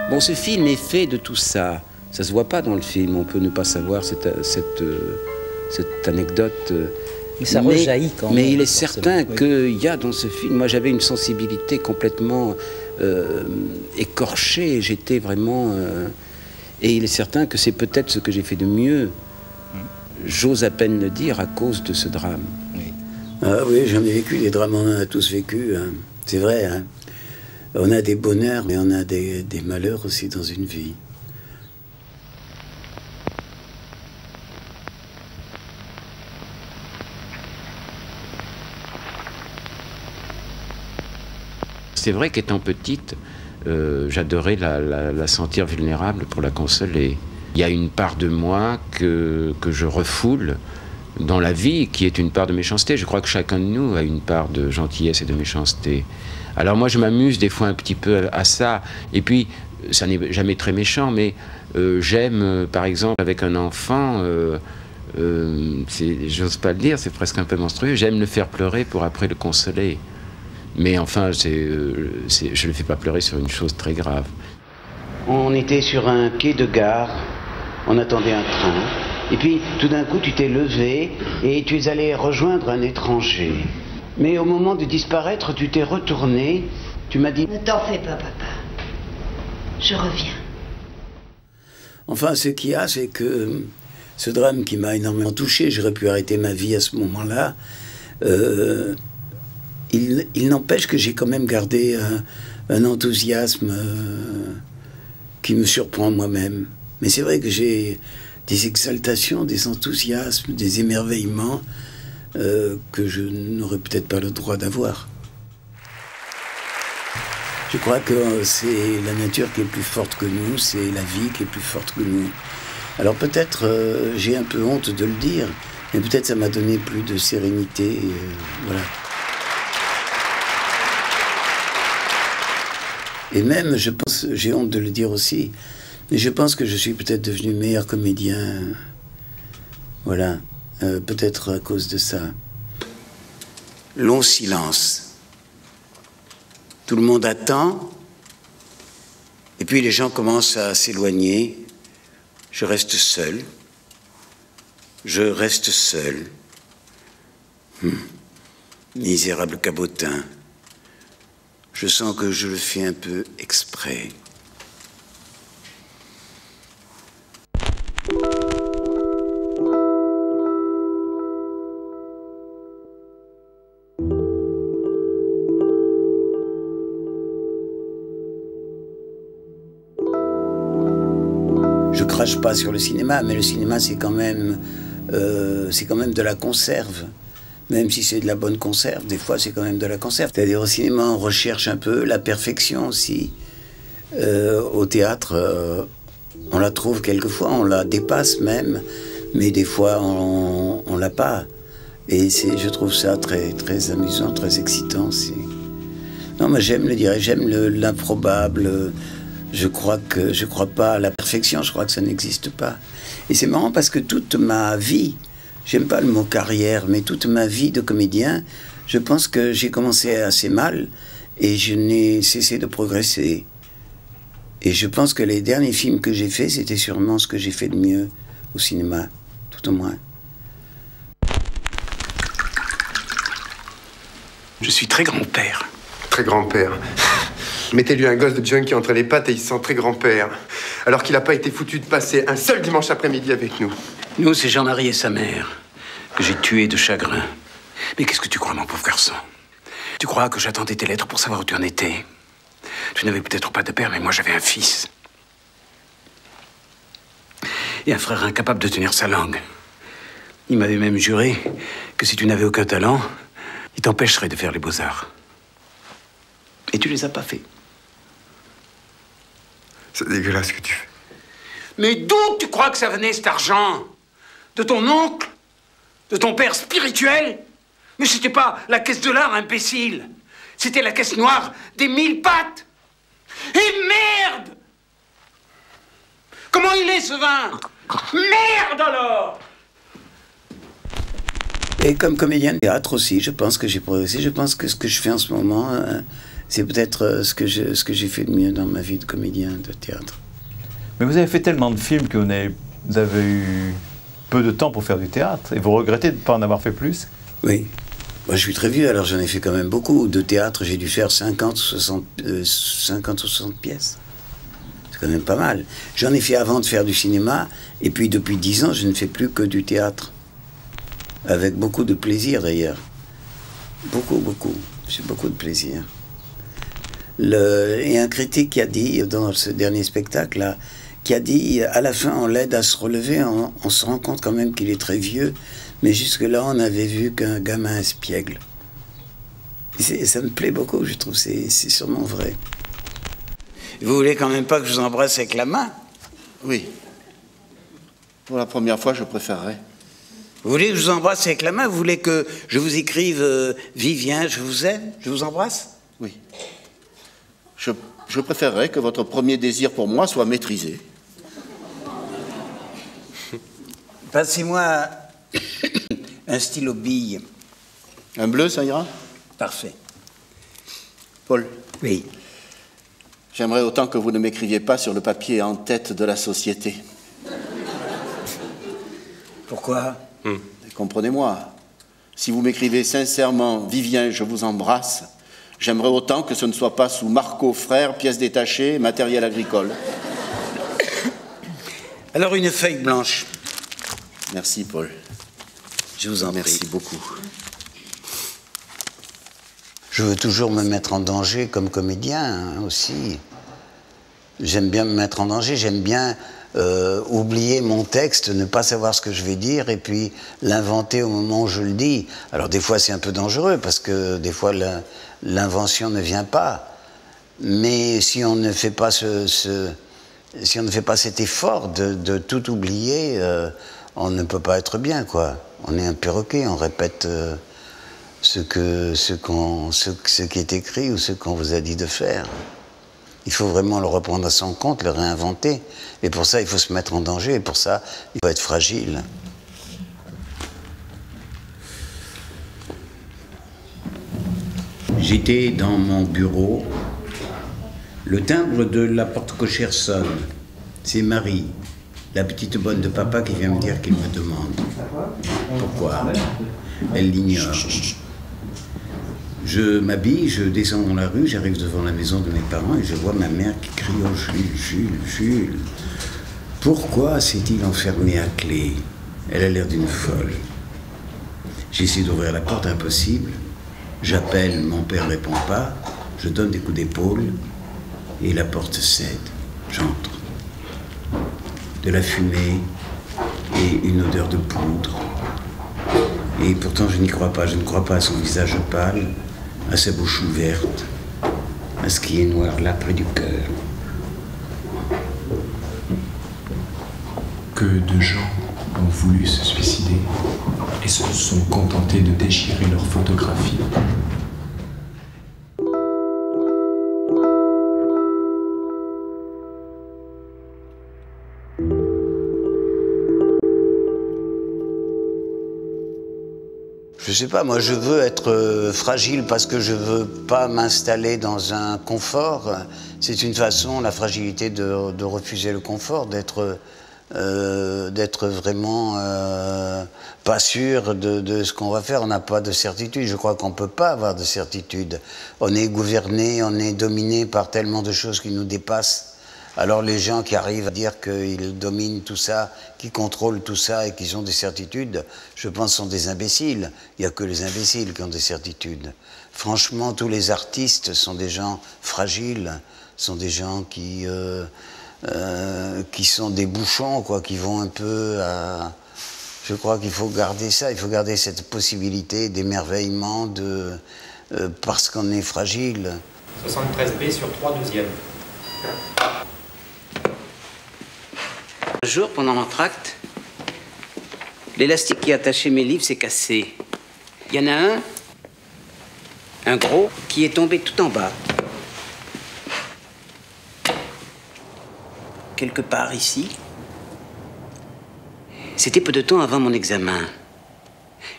Bon, ce film est fait de tout ça. Ça se voit pas dans le film, on peut ne pas savoir cette anecdote. Mais ça rejaillit quand même. Mais il est certain qu'il y a dans ce film, moi j'avais une sensibilité complètement écorchée, j'étais vraiment... et il est certain que c'est peut-être ce que j'ai fait de mieux, j'ose à peine le dire, à cause de ce drame. Oui. Ah oui, j'en ai vécu des drames, on en a tous vécu, hein. C'est vrai. Hein. On a des bonheurs, mais on a des malheurs aussi dans une vie. C'est vrai qu'étant petite, j'adorais la sentir vulnérable pour la consoler. Il y a une part de moi que je refoule dans la vie, qui est une part de méchanceté. Je crois que chacun de nous a une part de gentillesse et de méchanceté. Alors moi, je m'amuse des fois un petit peu à ça. Et puis, ça n'est jamais très méchant, mais j'aime, par exemple, avec un enfant, j'ose pas le dire, c'est presque un peu monstrueux, j'aime le faire pleurer pour après le consoler. Mais enfin, je ne le fais pas pleurer sur une chose très grave. On était sur un quai de gare, on attendait un train, et puis tout d'un coup tu t'es levé et tu es allé rejoindre un étranger. Mais au moment de disparaître, tu t'es retourné, tu m'as dit... Ne t'en fais pas, papa. Je reviens. Enfin, ce qu'il y a, c'est que ce drame qui m'a énormément touché, j'aurais pu arrêter ma vie à ce moment-là, il n'empêche que j'ai quand même gardé un enthousiasme qui me surprend moi-même. Mais c'est vrai que j'ai des exaltations, des enthousiasmes, des émerveillements que je n'aurais peut-être pas le droit d'avoir. Je crois que c'est la nature qui est plus forte que nous, c'est la vie qui est plus forte que nous. Alors peut-être, j'ai un peu honte de le dire, mais peut-être ça m'a donné plus de sérénité, voilà. Et même, je pense, j'ai honte de le dire aussi, mais je pense que je suis peut-être devenu meilleur comédien, voilà, peut-être à cause de ça. Long silence. Tout le monde attend, et puis les gens commencent à s'éloigner. Je reste seul. Je reste seul. Misérable cabotin. Je sens que je le fais un peu exprès. Je crache pas sur le cinéma, mais le cinéma c'est quand même de la conserve. Même si c'est de la bonne conserve, des fois c'est quand même de la conserve. C'est-à-dire au cinéma on recherche un peu la perfection aussi. Au théâtre on la trouve quelquefois, on la dépasse même, mais des fois on l'a pas. Et je trouve ça très, très amusant, très excitant. Non, mais j'aime le dire, j'aime l'improbable. Je crois pas à la perfection, je crois que ça n'existe pas. Et c'est marrant parce que toute ma vie, j'aime pas le mot carrière, mais toute ma vie de comédien, je pense que j'ai commencé assez mal et je n'ai cessé de progresser. Et je pense que les derniers films que j'ai faits, c'était sûrement ce que j'ai fait de mieux au cinéma, tout au moins. Je suis très grand-père. Très grand-père. Mettez-lui un gosse de junkie entre les pattes et il se sent très grand-père. Alors qu'il n'a pas été foutu de passer un seul dimanche après-midi avec nous. Nous, c'est Jean-Marie et sa mère que j'ai tués de chagrin. Mais qu'est-ce que tu crois, mon pauvre garçon? Tu crois que j'attendais tes lettres pour savoir où tu en étais? Tu n'avais peut-être pas de père, mais moi j'avais un fils. Et un frère incapable de tenir sa langue. Il m'avait même juré que si tu n'avais aucun talent, il t'empêcherait de faire les beaux-arts. Et tu les as pas fait. C'est dégueulasse ce que tu fais. Mais d'où tu crois que ça venait, cet argent? De ton oncle? De ton père spirituel? Mais c'était pas la caisse de l'art, imbécile. C'était la caisse noire des 1000 pattes. Et merde! Comment il est, ce vin? Merde, alors! Et comme comédien de théâtre aussi, je pense que j'ai progressé. Je pense que ce que je fais en ce moment, c'est peut-être ce que j'ai fait de mieux dans ma vie de comédien de théâtre. Mais vous avez fait tellement de films que vous avez eu peu de temps pour faire du théâtre. Et vous regrettez de ne pas en avoir fait plus? Oui. Moi, je suis très vieux, alors j'en ai fait quand même beaucoup. De théâtre, j'ai dû faire 50 ou 60 pièces. C'est quand même pas mal. J'en ai fait avant de faire du cinéma. Et puis, depuis 10 ans, je ne fais plus que du théâtre. Avec beaucoup de plaisir, d'ailleurs. Beaucoup, beaucoup. J'ai beaucoup de plaisir. Et un critique qui a dit, dans ce dernier spectacle-là, qui a dit, à la fin, on l'aide à se relever, on se rend compte quand même qu'il est très vieux, mais jusque-là, on n'avait vu qu'un gamin espiègle. Et ça me plaît beaucoup, je trouve, c'est sûrement vrai. Vous voulez quand même pas que je vous embrasse avec la main? Oui. Pour la première fois, je préférerais. Vous voulez que je vous embrasse avec la main? Vous voulez que je vous écrive Vivien, je vous aime, je vous embrasse? Oui. Je préférerais que votre premier désir pour moi soit maîtrisé. Passez-moi un stylo bille. Un bleu, ça ira? Parfait. Paul? Oui. J'aimerais autant que vous ne m'écriviez pas sur le papier en tête de la société. Pourquoi? Comprenez-moi. Si vous m'écrivez sincèrement « Vivien, je vous embrasse », j'aimerais autant que ce ne soit pas sous Marco Frères, pièces détachées, matériel agricole. Alors une feuille blanche. Merci, Paul. Je vous en prie. Merci beaucoup. Je veux toujours me mettre en danger comme comédien aussi. J'aime bien me mettre en danger, j'aime bien oublier mon texte, ne pas savoir ce que je vais dire et puis l'inventer au moment où je le dis. Alors des fois c'est un peu dangereux parce que des fois l'invention ne vient pas. Mais si on ne fait pas si on ne fait pas cet effort de tout oublier, on ne peut pas être bien, quoi. On est un perroquet, on répète ce qui est écrit ou ce qu'on vous a dit de faire. Il faut vraiment le reprendre à son compte, le réinventer. Et pour ça, il faut se mettre en danger. Et pour ça, il faut être fragile. J'étais dans mon bureau. Le timbre de la porte cochère sonne. C'est Marie, la petite bonne de papa, qui vient me dire qu'elle me demande. Pourquoi? Elle l'ignore. Je m'habille, je descends dans la rue, j'arrive devant la maison de mes parents et je vois ma mère qui crie « Oh Jules, Jules, Jules, pourquoi s'est-il enfermé à clé? Elle a l'air d'une folle. » J'essaie d'ouvrir la porte, impossible. J'appelle, mon père ne répond pas. Je donne des coups d'épaule et la porte cède. J'entre. De la fumée et une odeur de poudre. Et pourtant, je n'y crois pas. Je ne crois pas à son visage pâle, à sa bouche ouverte, à ce qui est noir là près du cœur. Que de gens ont voulu se suicider et se sont contentés de déchirer leurs photographies. Je sais pas, moi je veux être fragile parce que je veux pas m'installer dans un confort. C'est une façon, la fragilité, de refuser le confort, d'être vraiment pas sûr de ce qu'on va faire. On n'a pas de certitude. Je crois qu'on peut pas avoir de certitude. On est gouverné, on est dominé par tellement de choses qui nous dépassent. Alors les gens qui arrivent à dire qu'ils dominent tout ça, qui contrôlent tout ça et qu'ils ont des certitudes, je pense sont des imbéciles. Il n'y a que les imbéciles qui ont des certitudes. Franchement, tous les artistes sont des gens fragiles, sont des gens qui sont des bouchons, quoi, qui vont un peu à... Je crois qu'il faut garder ça, il faut garder cette possibilité d'émerveillement parce qu'on est fragile. 73B sur 3 deuxièmes. Un jour, pendant l'entracte, l'élastique qui attachait mes livres s'est cassé. Il y en a un gros, qui est tombé tout en bas. Quelque part ici. C'était peu de temps avant mon examen.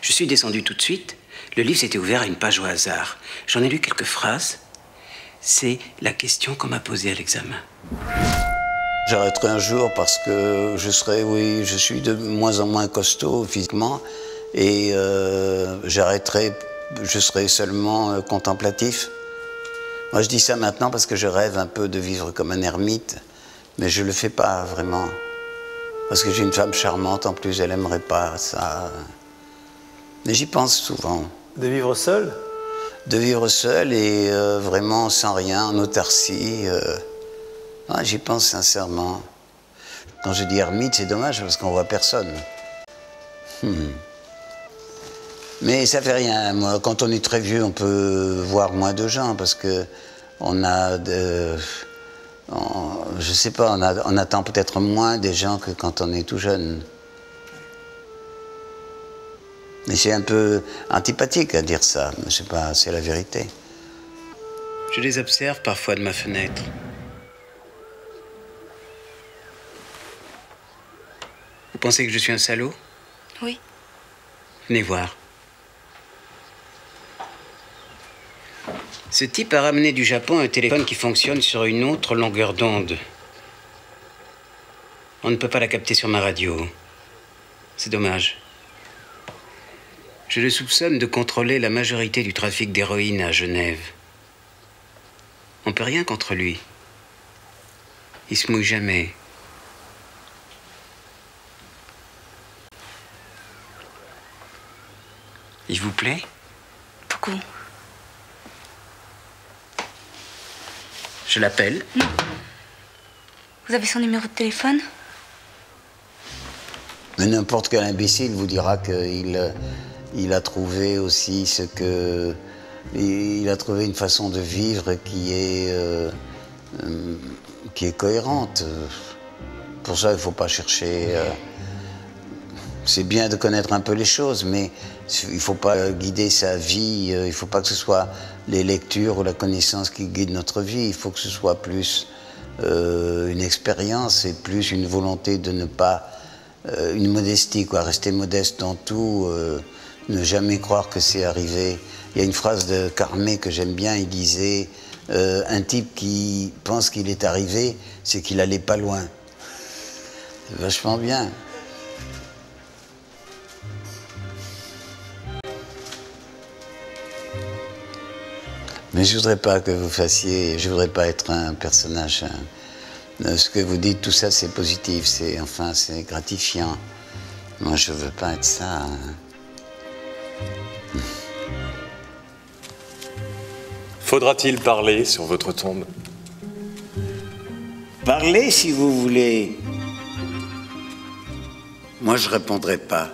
Je suis descendu tout de suite. Le livre s'était ouvert à une page au hasard. J'en ai lu quelques phrases. C'est la question qu'on m'a posée à l'examen. J'arrêterai un jour parce que je suis de moins en moins costaud physiquement et je serai seulement contemplatif. Moi je dis ça maintenant parce que je rêve un peu de vivre comme un ermite, mais je le fais pas vraiment. Parce que j'ai une femme charmante en plus, elle aimerait pas ça. Mais j'y pense souvent. De vivre seul? De vivre seul et vraiment sans rien, en autarcie. Ouais, j'y pense sincèrement. Quand je dis ermite, c'est dommage parce qu'on voit personne. Mais ça fait rien. Moi, quand on est très vieux, on peut voir moins de gens parce que on a je sais pas, on attend peut-être moins des gens que quand on est tout jeune. Mais c'est un peu antipathique à dire ça, mais je sais pas, c'est la vérité. Je les observe parfois de ma fenêtre. Vous pensez que je suis un salaud? Oui. Venez voir. Ce type a ramené du Japon un téléphone qui fonctionne sur une autre longueur d'onde. On ne peut pas la capter sur ma radio. C'est dommage. Je le soupçonne de contrôler la majorité du trafic d'héroïne à Genève. On ne peut rien contre lui. Il se mouille jamais. Il vous plaît? Beaucoup. Je l'appelle? Non. Vous avez son numéro de téléphone? Mais n'importe quel imbécile vous dira qu'il a trouvé aussi il a trouvé une façon de vivre qui est qui est cohérente. Pour ça, il ne faut pas chercher... c'est bien de connaître un peu les choses, mais il ne faut pas guider sa vie, il ne faut pas que ce soit les lectures ou la connaissance qui guident notre vie, il faut que ce soit plus une expérience et plus une volonté de ne pas... une modestie, quoi, rester modeste dans tout, ne jamais croire que c'est arrivé. Il y a une phrase de Carmé que j'aime bien, il disait un type qui pense qu'il est arrivé, c'est qu'il allait pas loin. C'est vachement bien. Mais je voudrais pas que vous fassiez, je voudrais pas être un personnage. Ce que vous dites, tout ça, c'est positif, c'est enfin, c'est gratifiant. Moi, je veux pas être ça. Faudra-t-il parler sur votre tombe? Parlez si vous voulez. Moi, je répondrai pas.